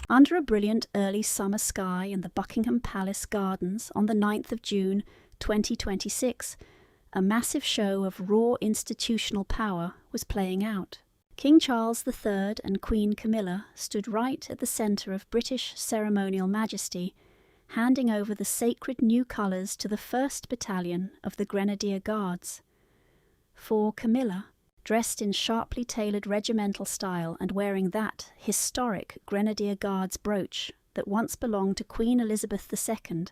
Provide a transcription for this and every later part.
Under a brilliant early summer sky in the Buckingham Palace gardens on the 9th of June 2026, a massive show of raw institutional power was playing out. King Charles III and Queen Camilla stood right at the centre of British ceremonial majesty, handing over the sacred new colours to the 1st Battalion of the Grenadier Guards. For Camilla, dressed in sharply tailored regimental style and wearing that historic Grenadier Guards brooch that once belonged to Queen Elizabeth II,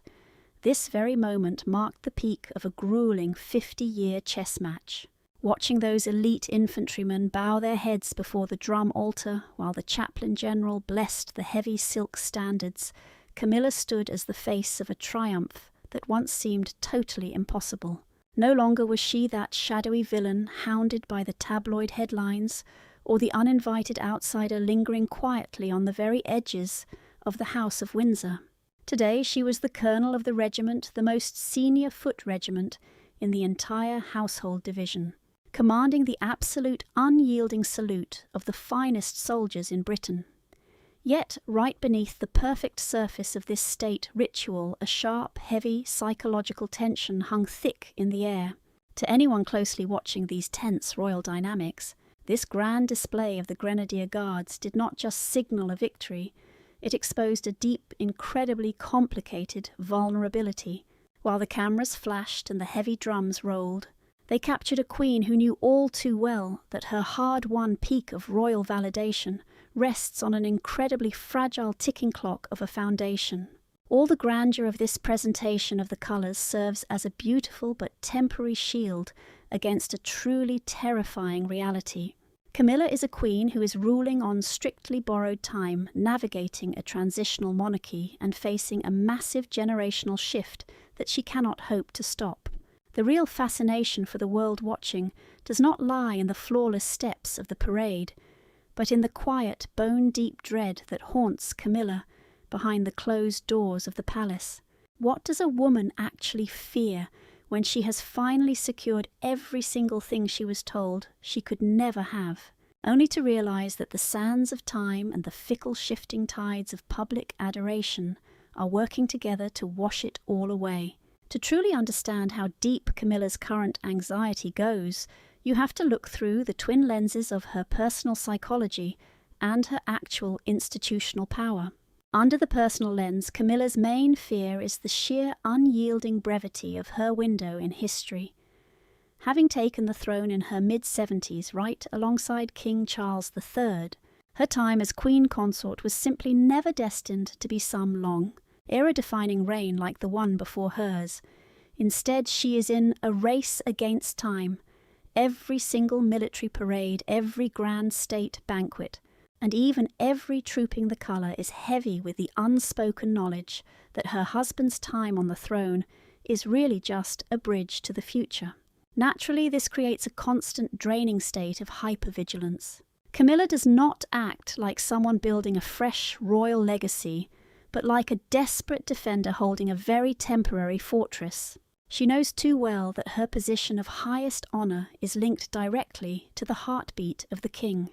this very moment marked the peak of a gruelling 50-year chess match. Watching those elite infantrymen bow their heads before the drum altar while the chaplain general blessed the heavy silk standards, Camilla stood as the face of a triumph that once seemed totally impossible. No longer was she that shadowy villain hounded by the tabloid headlines, or the uninvited outsider lingering quietly on the very edges of the House of Windsor. Today she was the colonel of the regiment, the most senior foot regiment in the entire household division, commanding the absolute unyielding salute of the finest soldiers in Britain. Yet, right beneath the perfect surface of this state ritual, a sharp, heavy psychological tension hung thick in the air. To anyone closely watching these tense royal dynamics, this grand display of the Grenadier Guards did not just signal a victory, it exposed a deep, incredibly complicated vulnerability. While the cameras flashed and the heavy drums rolled, they captured a queen who knew all too well that her hard-won peak of royal validation rests on an incredibly fragile ticking clock of a foundation. All the grandeur of this presentation of the colours serves as a beautiful but temporary shield against a truly terrifying reality. Camilla is a queen who is ruling on strictly borrowed time, navigating a transitional monarchy and facing a massive generational shift that she cannot hope to stop. The real fascination for the world watching does not lie in the flawless steps of the parade, but in the quiet, bone-deep dread that haunts Camilla behind the closed doors of the palace. What does a woman actually fear when she has finally secured every single thing she was told she could never have, only to realize that the sands of time and the fickle shifting tides of public adoration are working together to wash it all away? To truly understand how deep Camilla's current anxiety goes, you have to look through the twin lenses of her personal psychology and her actual institutional power. Under the personal lens, Camilla's main fear is the sheer unyielding brevity of her window in history. Having taken the throne in her mid-70s right alongside King Charles III, her time as queen consort was simply never destined to be some long, era-defining reign like the one before hers. Instead, she is in a race against time. Every single military parade, every grand state banquet, and even every trooping the colour is heavy with the unspoken knowledge that her husband's time on the throne is really just a bridge to the future. Naturally, this creates a constant draining state of hypervigilance. Camilla does not act like someone building a fresh royal legacy, but like a desperate defender holding a very temporary fortress. She knows too well that her position of highest honour is linked directly to the heartbeat of the king.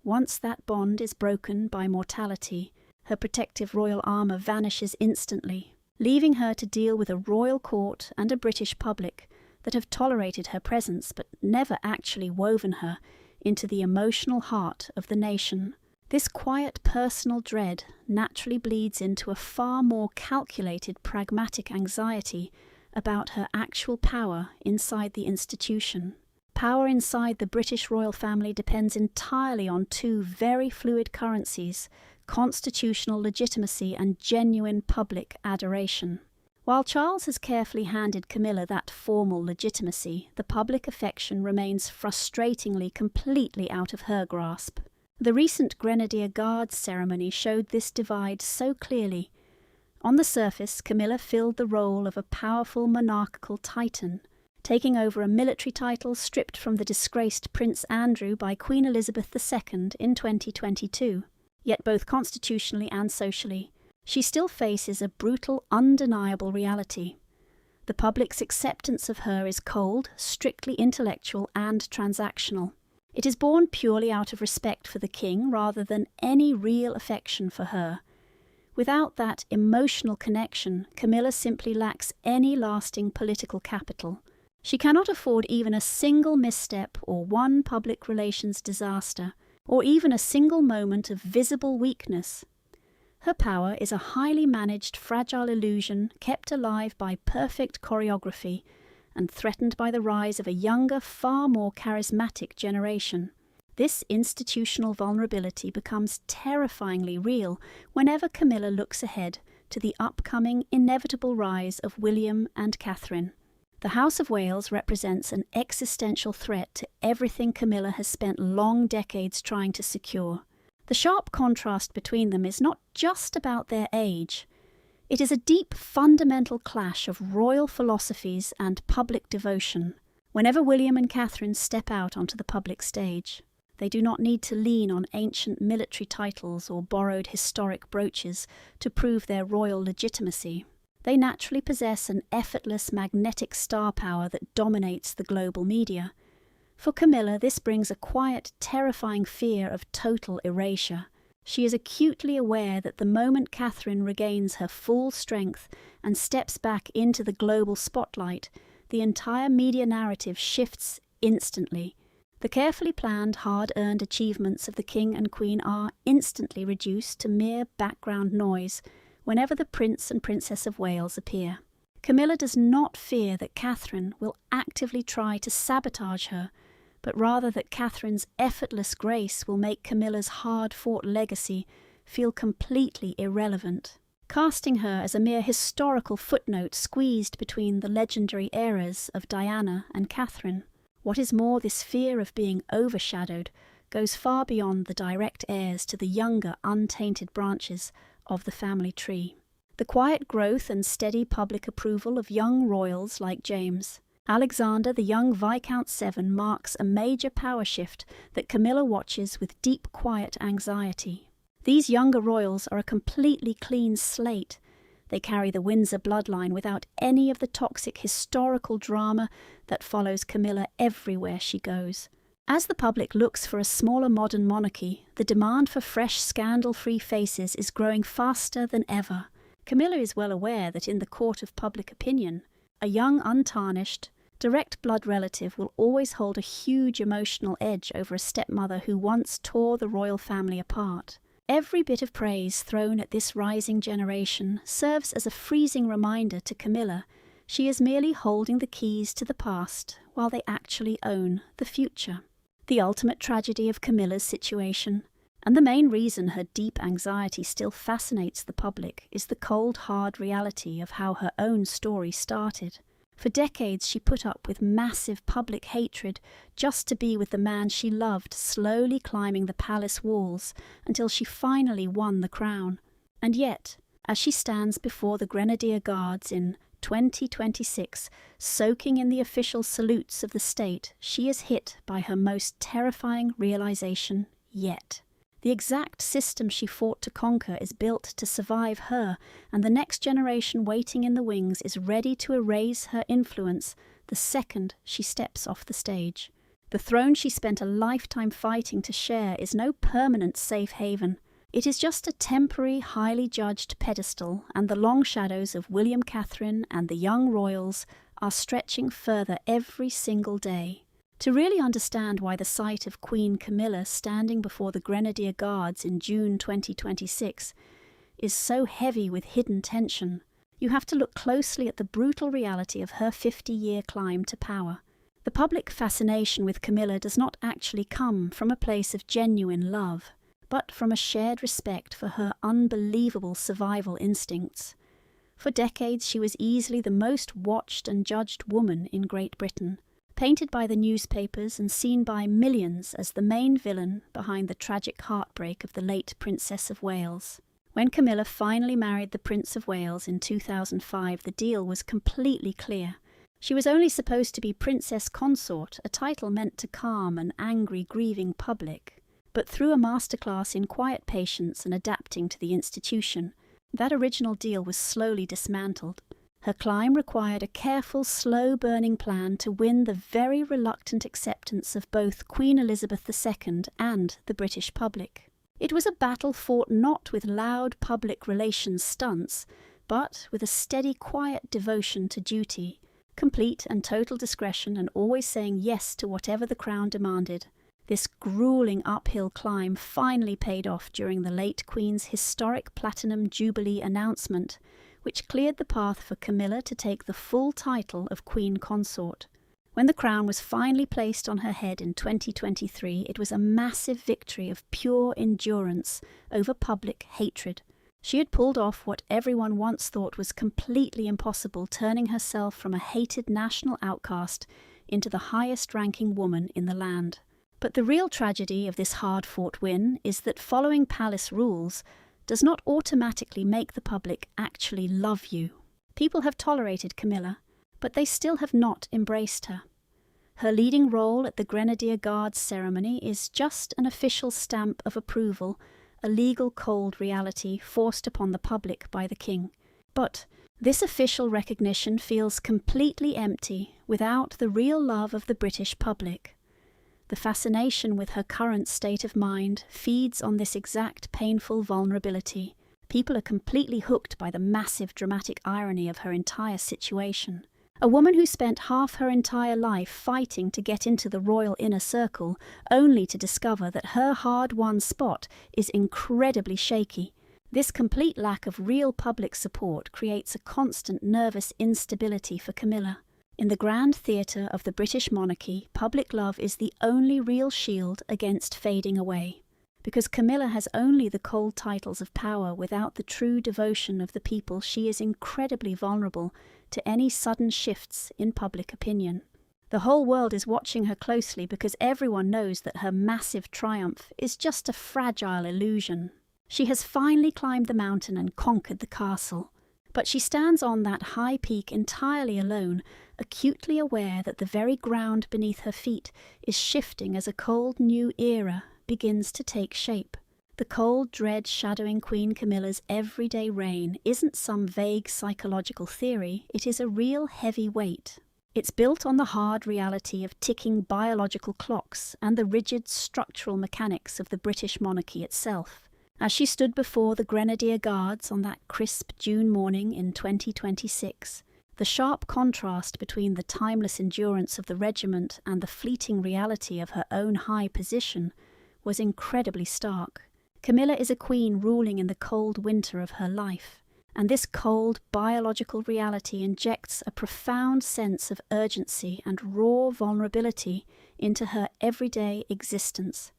Once that bond is broken by mortality, her protective royal armour vanishes instantly, leaving her to deal with a royal court and a British public that have tolerated her presence but never actually woven her into the emotional heart of the nation. This quiet personal dread naturally bleeds into a far more calculated pragmatic anxiety about her actual power inside the institution. Power inside the British royal family depends entirely on two very fluid currencies: constitutional legitimacy and genuine public adoration. While Charles has carefully handed Camilla that formal legitimacy, the public affection remains frustratingly completely out of her grasp. The recent Grenadier Guards ceremony showed this divide so clearly. On the surface, Camilla filled the role of a powerful monarchical titan, taking over a military title stripped from the disgraced Prince Andrew by Queen Elizabeth II in 2022. Yet both constitutionally and socially, she still faces a brutal, undeniable reality. The public's acceptance of her is cold, strictly intellectual and transactional. It is born purely out of respect for the king rather than any real affection for her. Without that emotional connection, Camilla simply lacks any lasting political capital. She cannot afford even a single misstep or one public relations disaster, or even a single moment of visible weakness. Her power is a highly managed, fragile illusion kept alive by perfect choreography and threatened by the rise of a younger, far more charismatic generation. This institutional vulnerability becomes terrifyingly real whenever Camilla looks ahead to the upcoming inevitable rise of William and Catherine. The House of Wales represents an existential threat to everything Camilla has spent long decades trying to secure. The sharp contrast between them is not just about their age. It is a deep, fundamental clash of royal philosophies and public devotion. Whenever William and Catherine step out onto the public stage, they do not need to lean on ancient military titles or borrowed historic brooches to prove their royal legitimacy. They naturally possess an effortless magnetic star power that dominates the global media. For Camilla, this brings a quiet, terrifying fear of total erasure. She is acutely aware that the moment Catherine regains her full strength and steps back into the global spotlight, the entire media narrative shifts instantly. The carefully planned, hard-earned achievements of the King and Queen are instantly reduced to mere background noise whenever the Prince and Princess of Wales appear. Camilla does not fear that Catherine will actively try to sabotage her, but rather that Catherine's effortless grace will make Camilla's hard-fought legacy feel completely irrelevant, casting her as a mere historical footnote squeezed between the legendary eras of Diana and Catherine. What is more, this fear of being overshadowed goes far beyond the direct heirs to the younger, untainted branches of the family tree. The quiet growth and steady public approval of young royals like James. Alexander, the young Viscount Severn, marks a major power shift that Camilla watches with deep, quiet anxiety. These younger royals are a completely clean slate. They carry the Windsor bloodline without any of the toxic historical drama that follows Camilla everywhere she goes. As the public looks for a smaller modern monarchy, the demand for fresh, scandal-free faces is growing faster than ever. Camilla is well aware that in the court of public opinion, a young, untarnished, direct blood relative will always hold a huge emotional edge over a stepmother who once tore the royal family apart. Every bit of praise thrown at this rising generation serves as a freezing reminder to Camilla she is merely holding the keys to the past while they actually own the future. The ultimate tragedy of Camilla's situation, and the main reason her deep anxiety still fascinates the public, is the cold, hard reality of how her own story started. For decades she put up with massive public hatred just to be with the man she loved, slowly climbing the palace walls until she finally won the crown. And yet, as she stands before the Grenadier Guards in 2026, soaking in the official salutes of the state, she is hit by her most terrifying realization yet. The exact system she fought to conquer is built to survive her, and the next generation waiting in the wings is ready to erase her influence the second she steps off the stage. The throne she spent a lifetime fighting to share is no permanent safe haven. It is just a temporary, highly judged pedestal, and the long shadows of William, Catherine and the young royals are stretching further every single day. To really understand why the sight of Queen Camilla standing before the Grenadier Guards in June 2026 is so heavy with hidden tension, you have to look closely at the brutal reality of her 50-year climb to power. The public fascination with Camilla does not actually come from a place of genuine love, but from a shared respect for her unbelievable survival instincts. For decades she was easily the most watched and judged woman in Great Britain, painted by the newspapers and seen by millions as the main villain behind the tragic heartbreak of the late Princess of Wales. When Camilla finally married the Prince of Wales in 2005, the deal was completely clear. She was only supposed to be Princess Consort, a title meant to calm an angry, grieving public. But through a masterclass in quiet patience and adapting to the institution, that original deal was slowly dismantled. Her climb required a careful, slow-burning plan to win the very reluctant acceptance of both Queen Elizabeth II and the British public. It was a battle fought not with loud public relations stunts, but with a steady, quiet devotion to duty, complete and total discretion, and always saying yes to whatever the crown demanded. This grueling uphill climb finally paid off during the late Queen's historic Platinum Jubilee announcement, which cleared the path for Camilla to take the full title of Queen Consort. When the crown was finally placed on her head in 2023, it was a massive victory of pure endurance over public hatred. She had pulled off what everyone once thought was completely impossible, turning herself from a hated national outcast into the highest-ranking woman in the land. But the real tragedy of this hard-fought win is that following palace rules does not automatically make the public actually love you. People have tolerated Camilla, but they still have not embraced her. Her leading role at the Grenadier Guards ceremony is just an official stamp of approval, a legal cold reality forced upon the public by the king. But this official recognition feels completely empty without the real love of the British public. The fascination with her current state of mind feeds on this exact painful vulnerability. People are completely hooked by the massive dramatic irony of her entire situation. A woman who spent half her entire life fighting to get into the royal inner circle, only to discover that her hard-won spot is incredibly shaky. This complete lack of real public support creates a constant nervous instability for Camilla. In the grand theatre of the British monarchy, public love is the only real shield against fading away. Because Camilla has only the cold titles of power without the true devotion of the people, she is incredibly vulnerable to any sudden shifts in public opinion. The whole world is watching her closely because everyone knows that her massive triumph is just a fragile illusion. She has finally climbed the mountain and conquered the castle. But she stands on that high peak entirely alone, acutely aware that the very ground beneath her feet is shifting as a cold new era begins to take shape. The cold dread shadowing Queen Camilla's everyday reign isn't some vague psychological theory, it is a real heavy weight. It's built on the hard reality of ticking biological clocks and the rigid structural mechanics of the British monarchy itself. As she stood before the Grenadier Guards on that crisp June morning in 2026, the sharp contrast between the timeless endurance of the regiment and the fleeting reality of her own high position was incredibly stark. Camilla is a queen ruling in the cold winter of her life, and this cold biological reality injects a profound sense of urgency and raw vulnerability into her everyday existence.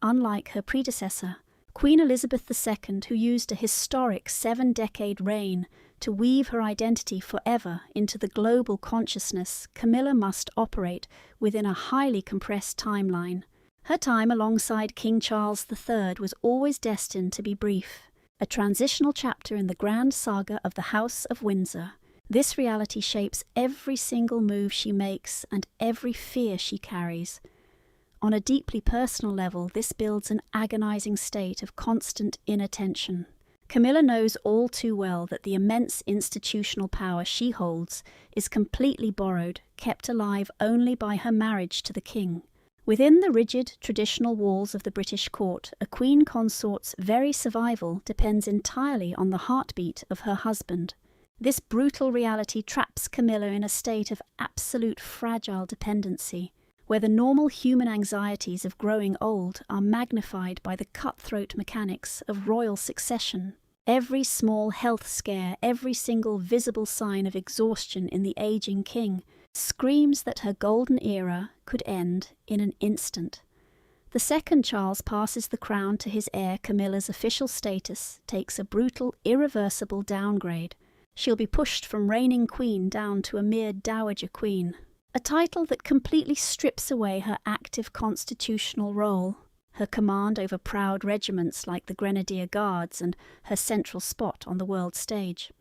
Unlike her predecessor, Queen Elizabeth II, who used a historic 7-decade reign to weave her identity forever into the global consciousness, Camilla must operate within a highly compressed timeline. Her time alongside King Charles III was always destined to be brief, a transitional chapter in the grand saga of the House of Windsor. This reality shapes every single move she makes and every fear she carries. On a deeply personal level, this builds an agonizing state of constant inner tension. Camilla knows all too well that the immense institutional power she holds is completely borrowed, kept alive only by her marriage to the king. Within the rigid, traditional walls of the British court, a queen consort's very survival depends entirely on the heartbeat of her husband. This brutal reality traps Camilla in a state of absolute fragile dependency, where the normal human anxieties of growing old are magnified by the cutthroat mechanics of royal succession. Every small health scare, every single visible sign of exhaustion in the aging king screams that her golden era could end in an instant. The second Charles passes the crown to his heir, Camilla's official status takes a brutal, irreversible downgrade. She'll be pushed from reigning queen down to a mere dowager queen, a title that completely strips away her active constitutional role, her command over proud regiments like the Grenadier Guards, and her central spot on the world stage.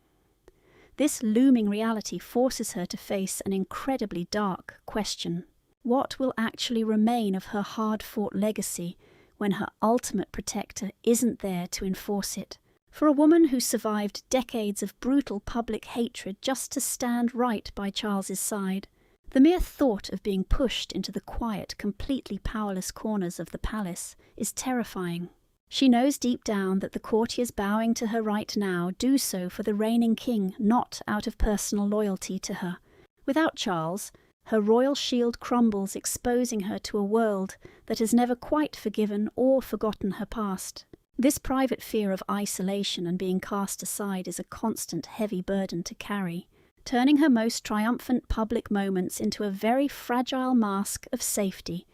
This looming reality forces her to face an incredibly dark question. What will actually remain of her hard-fought legacy when her ultimate protector isn't there to enforce it? For a woman who survived decades of brutal public hatred just to stand right by Charles's side, the mere thought of being pushed into the quiet, completely powerless corners of the palace is terrifying. She knows deep down that the courtiers bowing to her right now do so for the reigning king, not out of personal loyalty to her. Without Charles, her royal shield crumbles, exposing her to a world that has never quite forgiven or forgotten her past. This private fear of isolation and being cast aside is a constant heavy burden to carry, turning her most triumphant public moments into a very fragile mask of safety.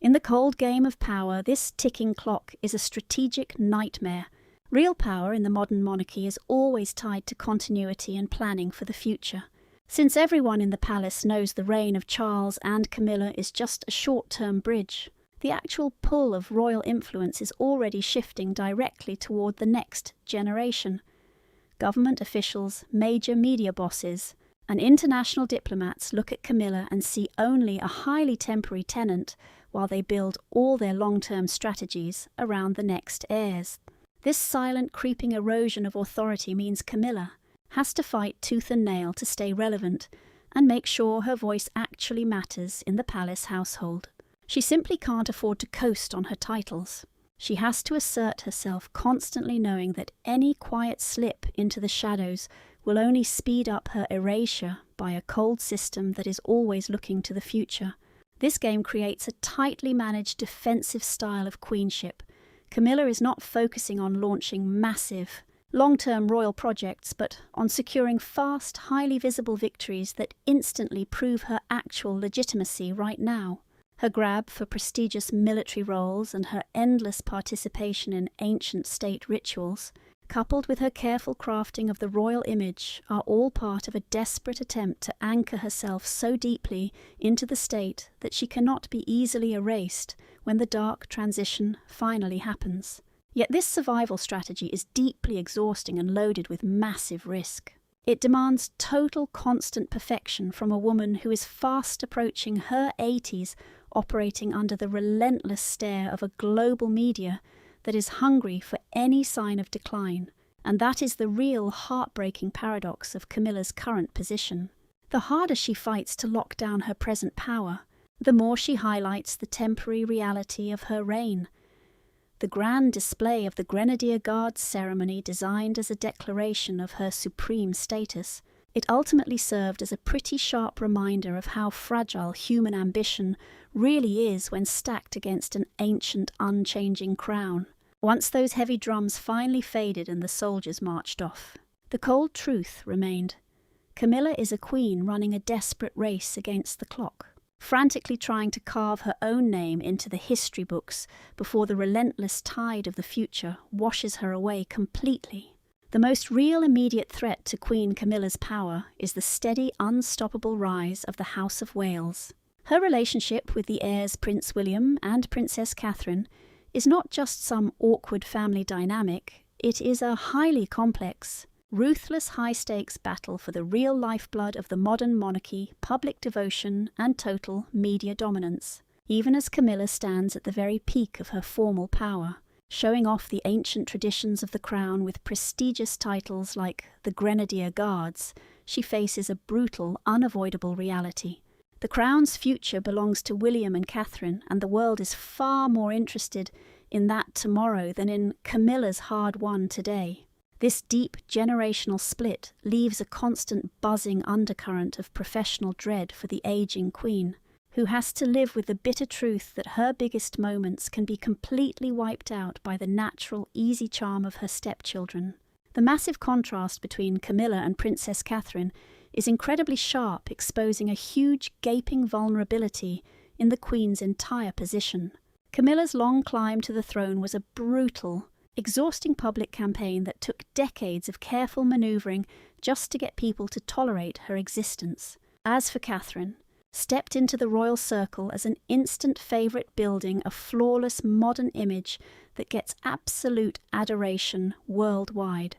In the cold game of power, this ticking clock is a strategic nightmare. Real power in the modern monarchy is always tied to continuity and planning for the future. Since everyone in the palace knows the reign of Charles and Camilla is just a short-term bridge, the actual pull of royal influence is already shifting directly toward the next generation. Government officials, major media bosses, and international diplomats look at Camilla and see only a highly temporary tenant while they build all their long-term strategies around the next heirs. This silent, creeping erosion of authority means Camilla has to fight tooth and nail to stay relevant and make sure her voice actually matters in the palace household. She simply can't afford to coast on her titles. She has to assert herself, constantly knowing that any quiet slip into the shadows will only speed up her erasure by a cold system that is always looking to the future. This game creates a tightly managed defensive style of queenship. Camilla is not focusing on launching massive, long-term royal projects, but on securing fast, highly visible victories that instantly prove her actual legitimacy right now. Her grab for prestigious military roles and her endless participation in ancient state rituals, coupled with her careful crafting of the royal image, are all part of a desperate attempt to anchor herself so deeply into the state that she cannot be easily erased when the dark transition finally happens. Yet this survival strategy is deeply exhausting and loaded with massive risk. It demands total constant perfection from a woman who is fast approaching her 80s, operating under the relentless stare of a global media that is hungry for any sign of decline, and that is the real heartbreaking paradox of Camilla's current position. The harder she fights to lock down her present power, the more she highlights the temporary reality of her reign. The grand display of the Grenadier Guards ceremony, designed as a declaration of her supreme status, it ultimately served as a pretty sharp reminder of how fragile human ambition really is when stacked against an ancient, unchanging crown. Once those heavy drums finally faded and the soldiers marched off, the cold truth remained. Camilla is a queen running a desperate race against the clock, frantically trying to carve her own name into the history books before the relentless tide of the future washes her away completely. The most real immediate threat to Queen Camilla's power is the steady, unstoppable rise of the House of Wales. Her relationship with the heirs Prince William and Princess Catherine is not just some awkward family dynamic, it is a highly complex, ruthless high-stakes battle for the real lifeblood of the modern monarchy, public devotion and total media dominance, even as Camilla stands at the very peak of her formal power, showing off the ancient traditions of the crown with prestigious titles like the Grenadier Guards. She faces a brutal, unavoidable reality. The crown's future belongs to William and Catherine, and the world is far more interested in that tomorrow than in Camilla's hard-won today. This deep generational split leaves a constant buzzing undercurrent of professional dread for the aging queen, who has to live with the bitter truth that her biggest moments can be completely wiped out by the natural, easy charm of her stepchildren. The massive contrast between Camilla and Princess Catherine is incredibly sharp, exposing a huge, gaping vulnerability in the Queen's entire position. Camilla's long climb to the throne was a brutal, exhausting public campaign that took decades of careful manoeuvring just to get people to tolerate her existence. As for Catherine, stepped into the royal circle as an instant favourite, building a flawless modern image that gets absolute adoration worldwide.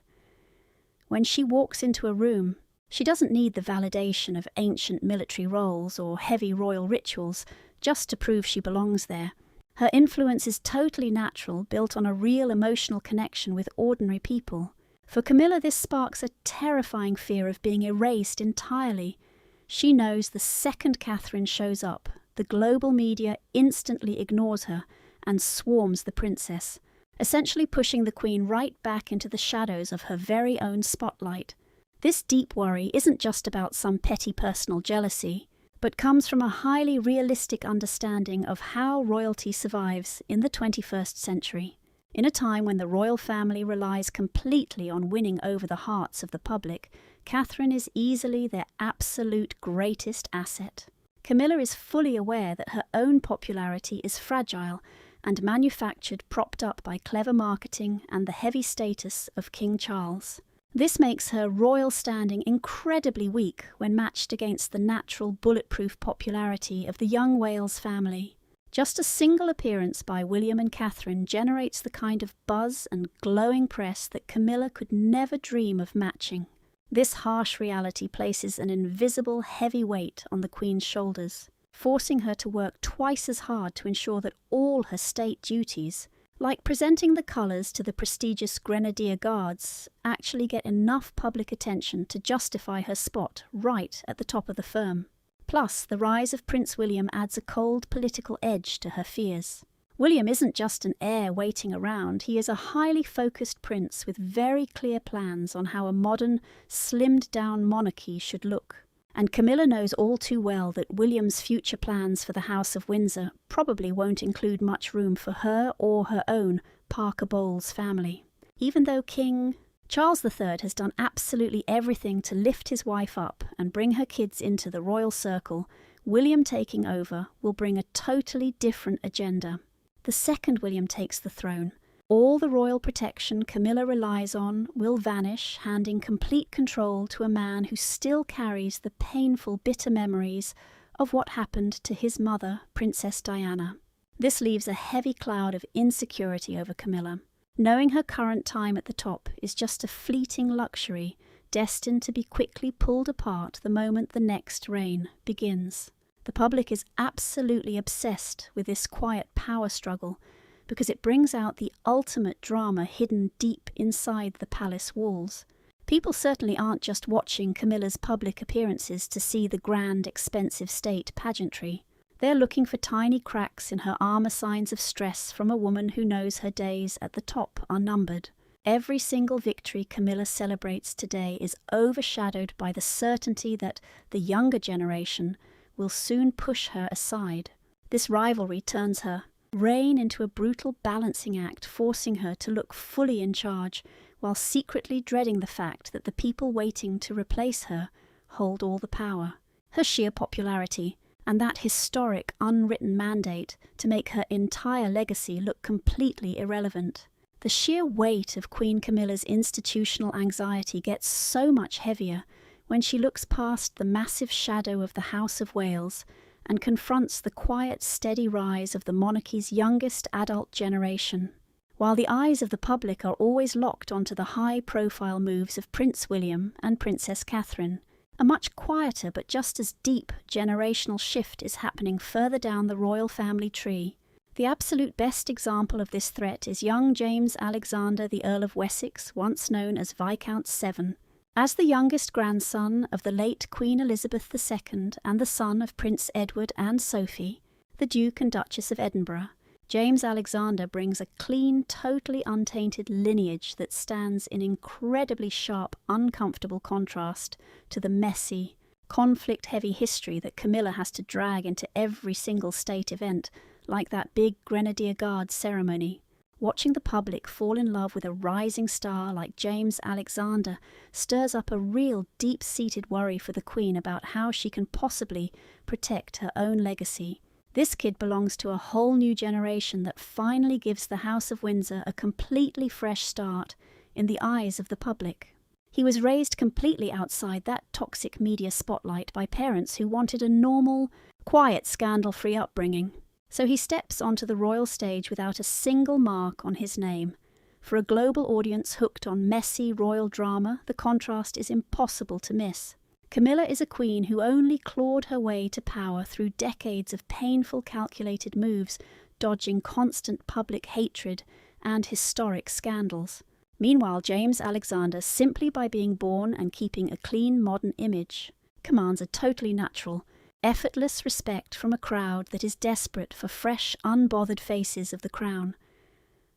When she walks into a room, she doesn't need the validation of ancient military roles or heavy royal rituals just to prove she belongs there. Her influence is totally natural, built on a real emotional connection with ordinary people. For Camilla, this sparks a terrifying fear of being erased entirely. She knows the second Catherine shows up, the global media instantly ignores her and swarms the princess, essentially pushing the Queen right back into the shadows of her very own spotlight. This deep worry isn't just about some petty personal jealousy, but comes from a highly realistic understanding of how royalty survives in the 21st century. In a time when the royal family relies completely on winning over the hearts of the public, Catherine is easily their absolute greatest asset. Camilla is fully aware that her own popularity is fragile and manufactured, propped up by clever marketing and the heavy status of King Charles. This makes her royal standing incredibly weak when matched against the natural bulletproof popularity of the young Wales family. Just a single appearance by William and Catherine generates the kind of buzz and glowing press that Camilla could never dream of matching. This harsh reality places an invisible heavy weight on the Queen's shoulders, forcing her to work twice as hard to ensure that all her state duties, like presenting the colours to the prestigious Grenadier Guards, actually get enough public attention to justify her spot right at the top of the firm. Plus, the rise of Prince William adds a cold political edge to her fears. William isn't just an heir waiting around, he is a highly focused prince with very clear plans on how a modern, slimmed-down monarchy should look. And Camilla knows all too well that William's future plans for the House of Windsor probably won't include much room for her or her own Parker Bowles family. Even though King Charles III has done absolutely everything to lift his wife up and bring her kids into the royal circle, William taking over will bring a totally different agenda. The second William takes the throne, all the royal protection Camilla relies on will vanish, handing complete control to a man who still carries the painful, bitter memories of what happened to his mother, Princess Diana. This leaves a heavy cloud of insecurity over Camilla. Knowing her current time at the top is just a fleeting luxury, destined to be quickly pulled apart the moment the next reign begins. The public is absolutely obsessed with this quiet power struggle because it brings out the ultimate drama hidden deep inside the palace walls. People certainly aren't just watching Camilla's public appearances to see the grand, expensive state pageantry. They're looking for tiny cracks in her armour, signs of stress from a woman who knows her days at the top are numbered. Every single victory Camilla celebrates today is overshadowed by the certainty that the younger generation will soon push her aside. This rivalry turns her reign into a brutal balancing act, forcing her to look fully in charge, while secretly dreading the fact that the people waiting to replace her hold all the power. Her sheer popularity, and that historic unwritten mandate to make her entire legacy look completely irrelevant. The sheer weight of Queen Camilla's institutional anxiety gets so much heavier when she looks past the massive shadow of the House of Wales and confronts the quiet, steady rise of the monarchy's youngest adult generation. While the eyes of the public are always locked onto the high-profile moves of Prince William and Princess Catherine, a much quieter but just as deep generational shift is happening further down the royal family tree. The absolute best example of this threat is young James Alexander, the Earl of Wessex, once known as Viscount Severn. As the youngest grandson of the late Queen Elizabeth II and the son of Prince Edward and Sophie, the Duke and Duchess of Edinburgh, James Alexander brings a clean, totally untainted lineage that stands in incredibly sharp, uncomfortable contrast to the messy, conflict-heavy history that Camilla has to drag into every single state event, like that big Grenadier Guards ceremony. Watching the public fall in love with a rising star like James Alexander stirs up a real deep-seated worry for the Queen about how she can possibly protect her own legacy. This kid belongs to a whole new generation that finally gives the House of Windsor a completely fresh start in the eyes of the public. He was raised completely outside that toxic media spotlight by parents who wanted a normal, quiet, scandal-free upbringing. So he steps onto the royal stage without a single mark on his name. For a global audience hooked on messy royal drama, the contrast is impossible to miss. Camilla is a queen who only clawed her way to power through decades of painful, calculated moves, dodging constant public hatred and historic scandals. Meanwhile, James Alexander, simply by being born and keeping a clean modern image, commands a totally natural, effortless respect from a crowd that is desperate for fresh, unbothered faces of the crown.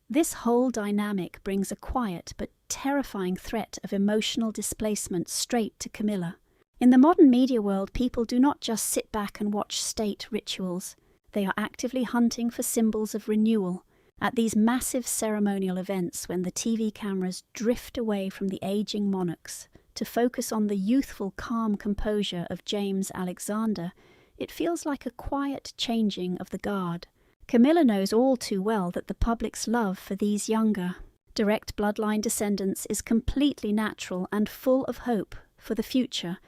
This whole dynamic brings a quiet but terrifying threat of emotional displacement straight to Camilla. In the modern media world, people do not just sit back and watch state rituals. They are actively hunting for symbols of renewal. At these massive ceremonial events, when the TV cameras drift away from the aging monarchs to focus on the youthful, calm composure of James Alexander, it feels like a quiet changing of the guard. Camilla knows all too well that the public's love for these younger, direct bloodline descendants is completely natural and full of hope for the future,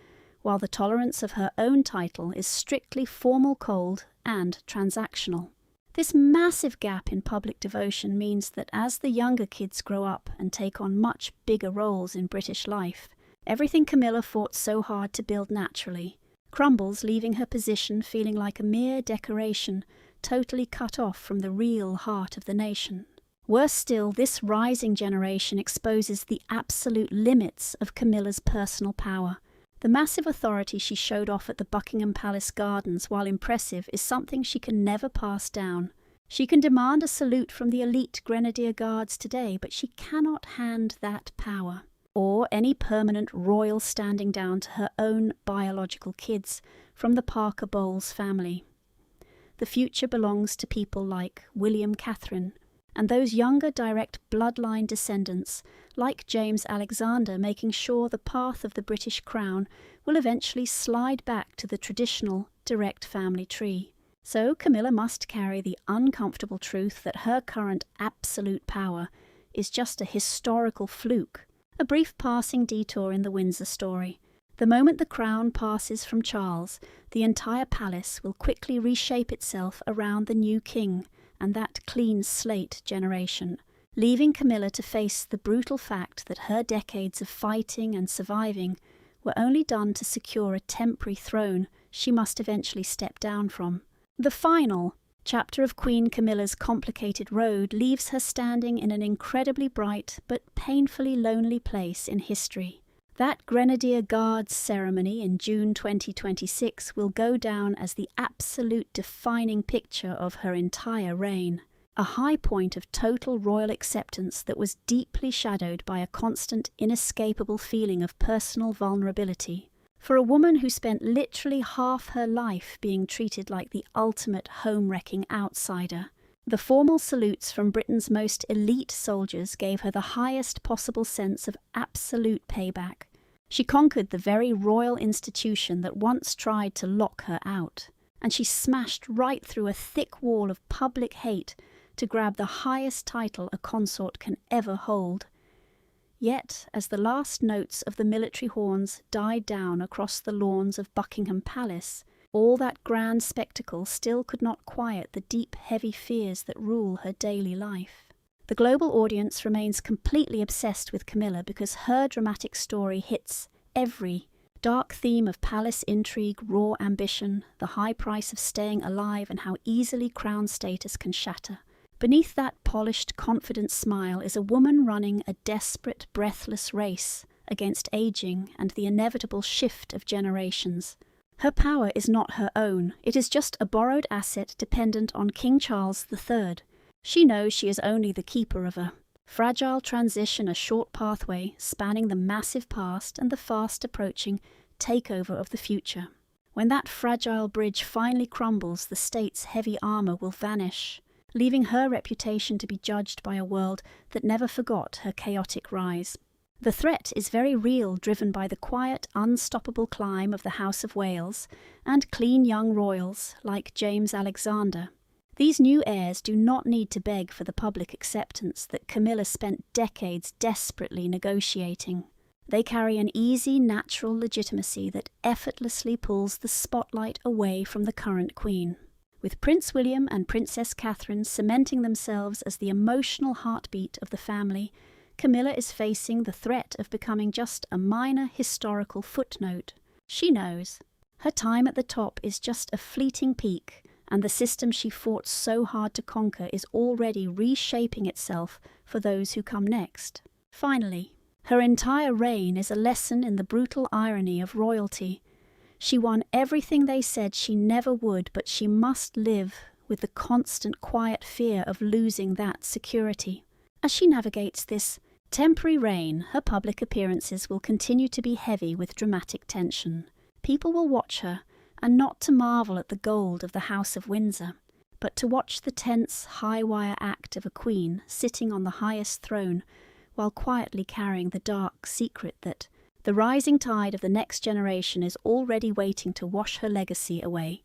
while the tolerance of her own title is strictly formal, cold, and transactional. This massive gap in public devotion means that as the younger kids grow up and take on much bigger roles in British life, everything Camilla fought so hard to build naturally crumbles, leaving her position feeling like a mere decoration, totally cut off from the real heart of the nation. Worse still, this rising generation exposes the absolute limits of Camilla's personal power. The massive authority she showed off at the Buckingham Palace gardens, while impressive, is something she can never pass down. She can demand a salute from the elite Grenadier Guards today, but she cannot hand that power, or any permanent royal standing down to her own biological kids from the Parker Bowles family. The future belongs to people like William Catherine, and those younger direct bloodline descendants, like James Alexander, making sure the path of the British crown will eventually slide back to the traditional direct family tree. So Camilla must carry the uncomfortable truth that her current absolute power is just a historical fluke, a brief passing detour in the Windsor story. The moment the crown passes from Charles, the entire palace will quickly reshape itself around the new king and that clean slate generation, leaving Camilla to face the brutal fact that her decades of fighting and surviving were only done to secure a temporary throne she must eventually step down from. The final chapter of Queen Camilla's complicated road leaves her standing in an incredibly bright but painfully lonely place in history. That Grenadier Guards ceremony in June 2026 will go down as the absolute defining picture of her entire reign, a high point of total royal acceptance that was deeply shadowed by a constant, inescapable feeling of personal vulnerability. For a woman who spent literally half her life being treated like the ultimate home-wrecking outsider, the formal salutes from Britain's most elite soldiers gave her the highest possible sense of absolute payback. She conquered the very royal institution that once tried to lock her out, and she smashed right through a thick wall of public hate to grab the highest title a consort can ever hold. Yet, as the last notes of the military horns died down across the lawns of Buckingham Palace, all that grand spectacle still could not quiet the deep, heavy fears that rule her daily life. The global audience remains completely obsessed with Camilla because her dramatic story hits every dark theme of palace intrigue, raw ambition, the high price of staying alive, and how easily crown status can shatter. Beneath that polished, confident smile is a woman running a desperate, breathless race against aging and the inevitable shift of generations. Her power is not her own. It is just a borrowed asset dependent on King Charles III. She knows she is only the keeper of a fragile transition, a short pathway spanning the massive past and the fast-approaching takeover of the future. When that fragile bridge finally crumbles, the state's heavy armour will vanish, leaving her reputation to be judged by a world that never forgot her chaotic rise. The threat is very real, driven by the quiet, unstoppable climb of the House of Wales and clean young royals like James Alexander. These new heirs do not need to beg for the public acceptance that Camilla spent decades desperately negotiating. They carry an easy, natural legitimacy that effortlessly pulls the spotlight away from the current queen. With Prince William and Princess Catherine cementing themselves as the emotional heartbeat of the family, Camilla is facing the threat of becoming just a minor historical footnote. She knows her time at the top is just a fleeting peak, and the system she fought so hard to conquer is already reshaping itself for those who come next. Finally, her entire reign is a lesson in the brutal irony of royalty. She won everything they said she never would, but she must live with the constant quiet fear of losing that security. As she navigates this temporary reign, her public appearances will continue to be heavy with dramatic tension. People will watch her, and not to marvel at the gold of the House of Windsor, but to watch the tense, high-wire act of a queen sitting on the highest throne while quietly carrying the dark secret that the rising tide of the next generation is already waiting to wash her legacy away.